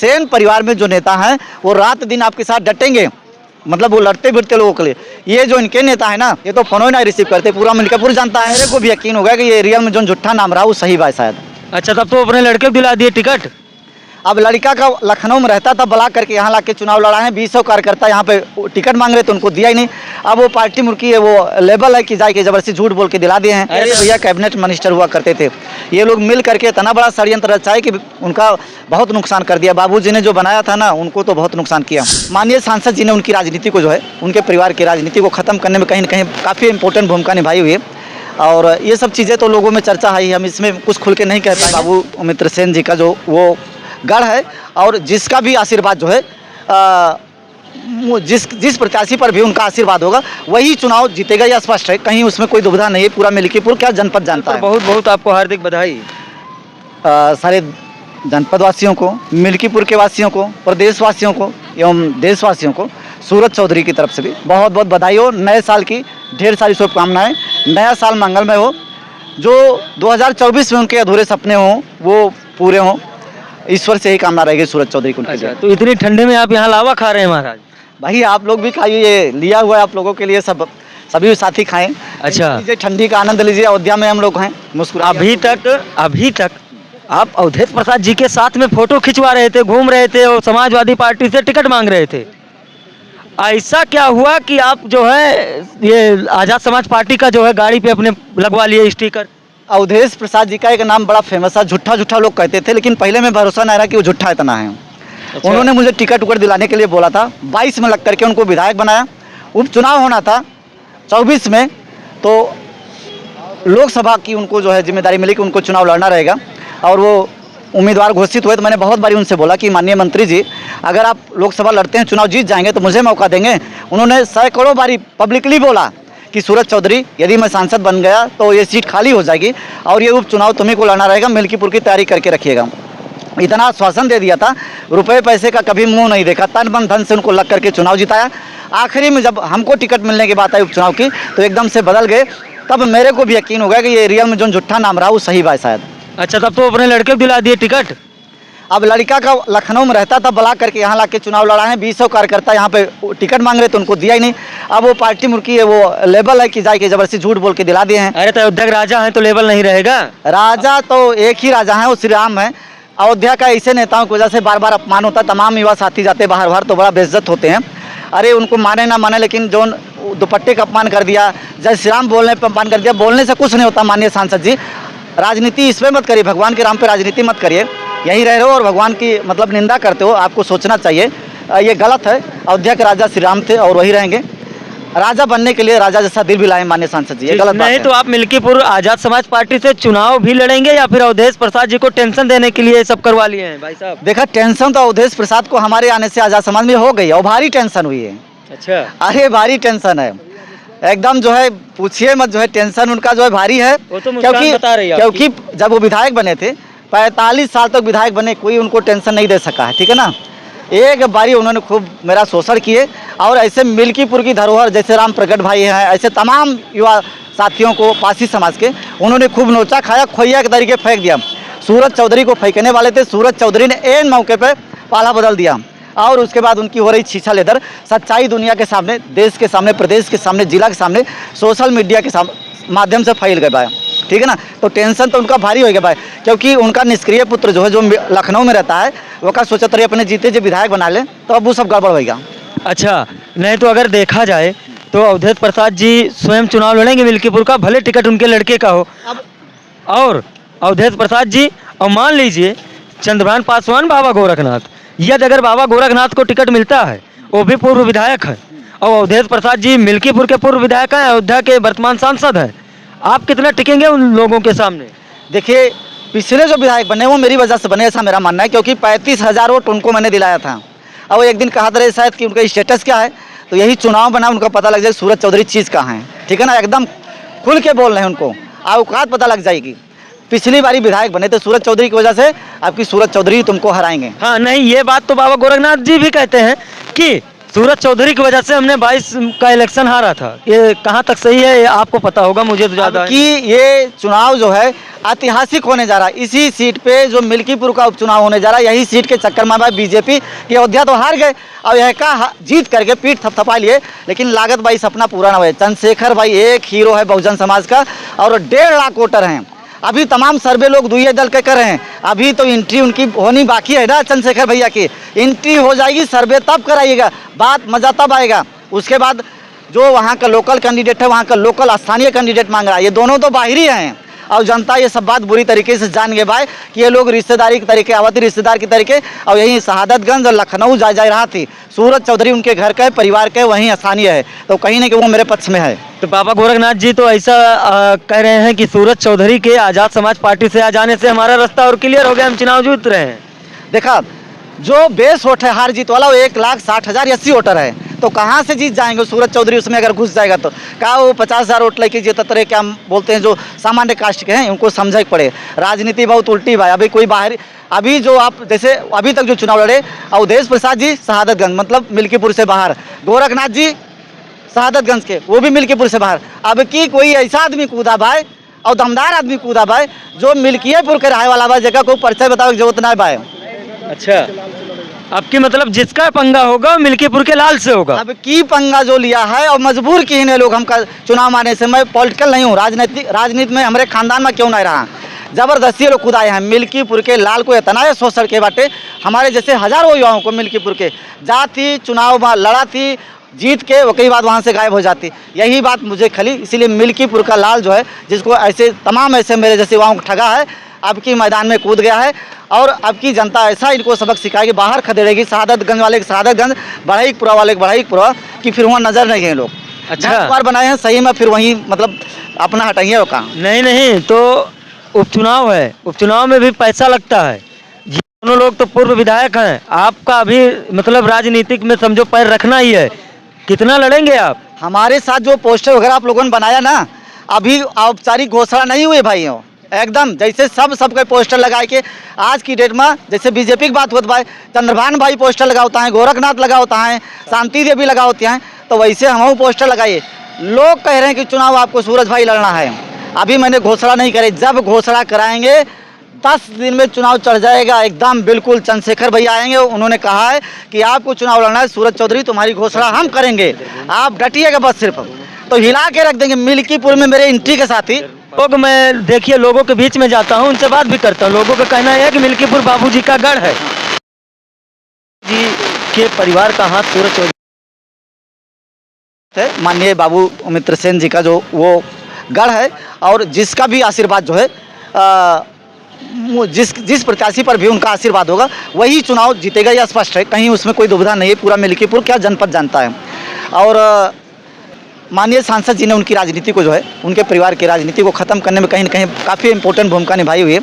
सेन परिवार में जो नेता हैं वो रात दिन आपके साथ डटेंगे, मतलब वो लड़ते भिड़ते लोगों के लिए। ये जो इनके नेता है ना, ये तो फोन ही ना रिसीव करते, पूरा मिलकर जानता है। मेरे को भी यकीन हो गया कि ये रियल में जो झूठा नाम रहा वो सही बात शायद। अच्छा, तब तो अपने लड़के को दिला दिए टिकट। अब लड़का का लखनऊ में रहता था, बुला करके यहाँ लाके चुनाव लड़ा है। 200 कार्यकर्ता यहाँ पे टिकट मांग रहे तो उनको दिया ही नहीं। अब वो पार्टी मुर्की है, वो लेवल है कि जाके जबरदस्ती झूठ बोल के दिला दिए हैं। ऐसे भैया कैबिनेट मिनिस्टर हुआ करते थे, ये लोग मिल करके इतना बड़ा षड्यंत्र रचाए कि उनका बहुत नुकसान कर दिया। बाबूजी ने जो बनाया था ना, उनको तो बहुत नुकसान किया। माननीय सांसद जी ने उनकी राजनीति को जो है, उनके परिवार की राजनीति को खत्म करने में कहीं न कहीं काफ़ी इंपॉर्टेंट भूमिका निभाई हुई है। और ये सब चीज़ें तो लोगों में चर्चा है ही, हम इसमें कुछ खुल के नहीं कह पाएंगे। बाबू मित्र सेन जी का जो वो गढ़ है, और जिसका भी आशीर्वाद जो है जिस प्रत्याशी पर भी उनका आशीर्वाद होगा वही चुनाव जीतेगा, यह स्पष्ट है, कहीं उसमें कोई दुविधा नहीं है। पूरा मिल्कीपुर क्या जनपद जानता है। बहुत बहुत आपको हार्दिक बधाई। सारे जनपद वासियों को, मिल्कीपुर के वासियों को, प्रदेशवासियों को एवं देशवासियों को सूरज चौधरी की तरफ से भी बहुत बहुत बधाई हो। नए साल की ढेर सारी शुभकामनाएं, नया साल मंगलमय हो। जो 2024 में उनके अधूरे सपने हों वो पूरे हों, ईश्वर से ही कामना रहेगी सूरज चौधरी को। अच्छा, तो इतनी ठंडे में आप यहाँ लावा खा रहे हैं महाराज? भाई आप लोग भी खाइए, ये लिया हुआ है आप लोगों के लिए, सभी साथी खाएं। अच्छा, लीजिए, ठंडी का आनंद लीजिए। अयोध्या में हम लोग हैं, मुस्कुरा। अभी तक आप अवधेश प्रसाद जी के साथ में फोटो खिंचवा रहे थे, घूम रहे थे और समाजवादी पार्टी से टिकट मांग रहे थे। ऐसा क्या हुआ कि आप जो है ये आजाद समाज पार्टी का जो है गाड़ी पे अपने लगवा लिए स्टिकर? अवधेश प्रसाद जी का एक नाम बड़ा फेमस है, झूठा झूठा लोग कहते थे, लेकिन पहले में भरोसा नहीं रहा कि वो झूठा इतना है। अच्छा। उन्होंने मुझे टिकट उकट दिलाने के लिए बोला था, 22 में लग करके उनको विधायक बनाया। उपचुनाव होना था 24 में, तो लोकसभा की उनको जो है जिम्मेदारी मिली कि उनको चुनाव लड़ना रहेगा, और वो उम्मीदवार घोषित हुए। तो मैंने बहुत बारी उनसे बोला कि माननीय मंत्री जी, अगर आप लोकसभा लड़ते हैं, चुनाव जीत जाएंगे तो मुझे मौका देंगे। उन्होंने सैकड़ों बारी पब्लिकली बोला कि सूरज चौधरी, यदि मैं सांसद बन गया तो ये सीट खाली हो जाएगी और ये उपचुनाव तुम्हीं को लड़ना रहेगा, मिल्कीपुर की तैयारी करके रखिएगा। इतना आश्वासन दे दिया था, रुपए पैसे का कभी मुंह नहीं देखा, तन मन धन से उनको लग करके चुनाव जिताया। आखिरी में जब हमको टिकट मिलने की बात आई उपचुनाव की, तो एकदम से बदल गए। तब मेरे को भी यकीन हो गया कि ये रियल में जो झूठा नाम रहा वो सही बात शायद। अच्छा, तब तो अपने लड़के को दिला दिए टिकट। अब लड़का का लखनऊ में रहता था, बुला करके यहाँ लाके चुनाव लड़ा है। 200 कार्यकर्ता यहाँ पे टिकट मांग रहे तो उनको दिया ही नहीं। अब वो पार्टी मुर्की है, वो लेवल है कि जाके जबरदस्ती झूठ बोल के दिला दिए हैं। अरे तो अयोध्या के राजा हैं तो लेवल नहीं रहेगा? राजा तो एक ही राजा है, वो श्री राम है। अयोध्या का ऐसे नेताओं की वजह से बार बार अपमान होता है। तमाम युवा साथी जाते बाहर बाहर तो बड़ा बेइज्जत होते हैं। अरे उनको माने ना माने, लेकिन जो दुपट्टे का अपमान कर दिया, जय श्री राम बोलने पर अपमान कर दिया, बोलने से कुछ नहीं होता। माननीय सांसद जी, राजनीति इस पर मत करिए, भगवान के नाम पे राजनीति मत करिए। यहीं रह रहे हो और भगवान की मतलब निंदा करते हो, आपको सोचना चाहिए, ये गलत है। अयोध्या के राजा श्री राम थे और वही रहेंगे। राजा बनने के लिए राजा जैसा दिल भी लाए माननीय सांसद जी, ये गलत बात नहीं है। तो आप मिल्कीपुर आजाद समाज पार्टी से चुनाव भी लड़ेंगे या फिर अवधेश प्रसाद जी को टेंशन देने के लिए सब करवा लिए हैं भाई साहब? देखा, टेंशन तो अवधेश प्रसाद को हमारे आने से आजाद समाज में हो गई और भारी टेंशन हुई है। अच्छा, अरे भारी टेंशन है एकदम, जो है पूछिए मत, जो है टेंशन उनका जो है भारी है। वो तो मुस्कान बता रही है क्योंकि जब वो विधायक बने थे, 45 साल तक विधायक बने, कोई उनको टेंशन नहीं दे सका है, ठीक है ना। एक बारी उन्होंने खूब मेरा शोषण किए, और ऐसे मिल्कीपुर की धरोहर जैसे राम प्रकट भाई हैं, ऐसे तमाम युवा साथियों को, पासी समाज के, उन्होंने खूब नोचा खाया, खोइया के तरीके फेंक दिया। सूरज चौधरी को फेंकने वाले थे, सूरज चौधरी ने एन मौके पर पाला बदल दिया, और उसके बाद उनकी हो रही छीछा लेदर सच्चाई दुनिया के सामने, देश के सामने, प्रदेश के सामने, जिला के सामने, सोशल मीडिया के माध्यम से फैल गए भाई, ठीक है ना। तो टेंशन तो उनका भारी हो गया भाई, क्योंकि उनका निष्क्रिय पुत्र जो है, जो लखनऊ में रहता है, वो का सोचते रहे अपने जीते जो विधायक बना ले, तो अब वो सब गड़बड़ होगा। अच्छा, नहीं तो अगर देखा जाए तो अवधेश प्रसाद जी स्वयं चुनाव लड़ेंगे मिल्कीपुर का, भले टिकट उनके लड़के का हो। और अवधेश प्रसाद जी, और मान लीजिए चंद्रभान पासवान, बाबा गोरखनाथ, यदि अगर बाबा गोरखनाथ को टिकट मिलता है, वो भी पूर्व विधायक है, और अवधेश प्रसाद जी मिल्कीपुर के पूर्व विधायक हैं, अयोध्या के वर्तमान सांसद हैं, आप कितना टिकेंगे उन लोगों के सामने? देखिए, पिछले जो विधायक बने वो मेरी वजह से बने, ऐसा मेरा मानना है, क्योंकि 35,000 वोट उनको मैंने दिलाया था। और वो एक दिन कहा था शायद कि उनका स्टेटस क्या है, तो यही चुनाव बना, उनका पता लग जाए सूरज चौधरी चीज़ कहाँ है, ठीक है ना। एकदम खुल के बोल रहे हैं, उनको औकात पता लग जाएगी। पिछली बारी विधायक बने थे सूरज चौधरी की वजह से, आपकी सूरज चौधरी तुमको हराएंगे। हाँ, नहीं, ये बात तो बाबा गोरखनाथ जी भी कहते हैं कि सूरज चौधरी की वजह से हमने 22 का इलेक्शन हारा था, ये कहाँ तक सही है ये आपको पता होगा, मुझे तो ज़्यादा अब की ये चुनाव जो है ऐतिहासिक होने जा रहा है। इसी सीट पे जो मिल्कीपुर का उपचुनाव होने जा रहा है, यही सीट के चक्कर में भाई बीजेपी की अयोध्या तो हार गए, अब यह का जीत करके पीठ थपथपा लिए, लेकिन लागत भाई सपना पूरा ना हुआ। चंद्रशेखर भाई एक हीरो है बहुजन समाज का, और 1.5 लाख वोटर हैं। अभी तमाम सर्वे लोग दुइये दल के कर रहे हैं, अभी तो एंट्री उनकी होनी बाकी है ना चंद्रशेखर भैया की। एंट्री हो जाएगी, सर्वे तब कराइएगा, बात मज़ा तब आएगा। उसके बाद जो वहाँ का लोकल कैंडिडेट है, वहाँ का लोकल स्थानीय कैंडिडेट मांग रहा है, ये दोनों तो बाहरी हैं। और जनता ये सब बात बुरी तरीके से जान गए भाई कि ये लोग रिश्तेदारी के तरीके, आवती रिश्तेदार के तरीके, और यहीं शहादतगंज और लखनऊ जा रहा थी। सूरज चौधरी उनके घर के परिवार के वहीं स्थानीय है, तो कहीं नहीं कि वो मेरे पक्ष में है। तो बाबा गोरखनाथ जी तो ऐसा कह रहे हैं कि सूरज चौधरी के आज़ाद समाज पार्टी से आ जाने से हमारा रास्ता और क्लियर हो गया, हम चुनाव जीत रहे हैं। देखा, जो बेस वोट है हार जीत वाला, वो 1,60,000 80 वोटर है, तो कहाँ से जीत जाएंगे सूरज चौधरी उसमें अगर घुस जाएगा तो। कहा वो 50,000 वोट लेके जीतते रहे, क्या बोलते हैं जो सामान्य कास्ट के हैं उनको समझ पड़े। राजनीति बहुत उल्टी भाई, अभी कोई बाहरी, अभी जो आप जैसे अभी तक जो चुनाव लड़े, अवधेश प्रसाद जी शहादतगंज मतलब मिल्कीपुर से बाहर, गोरखनाथ जी शहादतगंज के वो भी मिल्कीपुर से बाहर। अब की कोई ऐसा आदमी कूदा भाई और दमदार आदमी कूदा भाई जो मिल्कियपुर के रहे वाला भाई, जगह को परिचय बताओ की जरूरत ना है भाई। अच्छा, आपकी मतलब जिसका पंगा होगा मिल्कीपुर के लाल से होगा। अब की पंगा जो लिया है और मजबूर किए हैं लोग हमका चुनाव मारने से। मैं पॉलिटिकल नहीं हूँ, राजनीति में हमारे खानदान में क्यों नहीं रहा, जबरदस्ती लोग खुद आए हैं। मिल्कीपुर के लाल को इतना शोषण के बाटे, हमारे जैसे हजारों युवाओं को मिल्कीपुर के जाती चुनाव में लड़ा थी, जीत के वो कई बात वहाँ से गायब हो जाती। यही बात मुझे खली, इसीलिए मिल्कीपुर का लाल जो है, जिसको ऐसे तमाम ऐसे मेरे जैसे युवाओं को ठगा है, अब की मैदान में कूद गया है। और अब की जनता ऐसा इनको सबक सिखाएगी, बाहर खदेड़ेगी, शहादतगंज वाले के शहादतगंज, बढ़ईपुरा वाले के बढ़ईपुरा, कि फिर वहाँ नजर नहीं गए लोग। अच्छा, बार बनाए हैं सही में, फिर वहीं मतलब अपना हटाइए वो काम। नहीं तो उपचुनाव है, उपचुनाव में भी पैसा लगता है। ये दोनों लोग तो पूर्व विधायक हैं, आपका अभी मतलब राजनीतिक में समझो पैर रखना ही है, कितना लड़ेंगे आप? हमारे साथ जो पोस्टर वगैरह आप लोगों ने बनाया ना, अभी औपचारिक घोषणा नहीं हुई भाई, हो एकदम जैसे सबके पोस्टर लगाए के आज की डेट में, जैसे बीजेपी की बात होती भाई, चंद्रभान भाई पोस्टर लगा होता है, गोरखनाथ लगा होता है, शांति देवी लगा होती हैं, तो वैसे हम पोस्टर लगाइए। लोग कह रहे हैं कि चुनाव आपको सूरज भाई लड़ना है, अभी मैंने घोषणा नहीं करी, जब घोषणा कराएंगे 10 दिन में चुनाव चढ़ जाएगा एकदम बिल्कुल। चंद्रशेखर भैया आएंगे, उन्होंने कहा है कि आपको चुनाव लड़ना है, सूरज चौधरी तुम्हारी घोषणा हम करेंगे, आप डटिएगा बस, सिर्फ तो हिला के रख देंगे। मिल्कीपुर में मेरे एंट्री के साथ ही लोग, मैं देखिए लोगों के बीच में जाता हूँ, उनसे बात भी करता हूँ, लोगों का कहना है कि मिल्कीपुर बाबूजी का गढ़ है, जी के परिवार का हाथ सूरज चौधरी, माननीय बाबू मित्र सेन जी का जो वो गढ़ है, और जिसका भी आशीर्वाद जो है जिस प्रत्याशी पर भी उनका आशीर्वाद होगा वही चुनाव जीतेगा, यह स्पष्ट है, कहीं उसमें कोई दुविधा नहीं है। पूरा मिल्कीपुर क्या जनपद जानता है। और माननीय सांसद जी ने उनकी राजनीति को जो है, उनके परिवार की राजनीति को ख़त्म करने में कहीं न कहीं काफ़ी इंपॉर्टेंट भूमिका निभाई हुई है।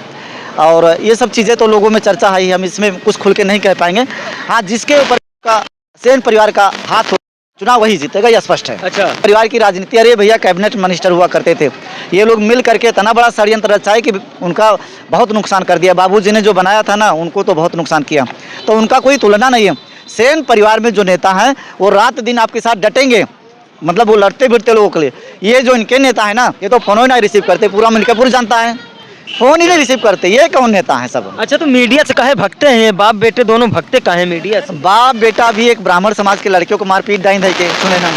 और ये सब चीज़ें तो लोगों में चर्चा है ही, हम इसमें कुछ खुल के नहीं कह पाएंगे। हाँ, जिसके ऊपर का सेन परिवार का हाथ हो, चुनाव वही जीतेगा, यह स्पष्ट है। अच्छा, परिवार की राजनीति, अरे भैया कैबिनेट मिनिस्टर हुआ करते थे, ये लोग मिल करके इतना बड़ा षड्यंत्र रचाए कि उनका बहुत नुकसान कर दिया। बाबूजी ने जो बनाया था ना, उनको तो बहुत नुकसान किया, तो उनका कोई तुलना नहीं है। सेन परिवार में जो नेता हैं वो रात दिन आपके साथ डटेंगे, मतलब वो लड़ते भिड़ते लोगों के लिए। ये जो इनके नेता है ना, ये तो फोन ही नहीं रिसीव करते, पूरा मिल्कीपुर जानता है, फोन ही नहीं रिसीव करते, ये कौन नेता है सब। अच्छा, तो मीडिया से काहे भगते हैं ये बाप बेटे दोनों, भगते काहे मीडिया से? बाप बेटा भी एक ब्राह्मण समाज के लड़कियों को मारपीट डाइन है के सुने ना,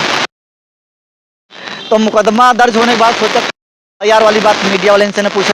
तो मुकदमा दर्ज होने के बाद सोचा यार वाली बात मीडिया वाले इनसे ने पूछा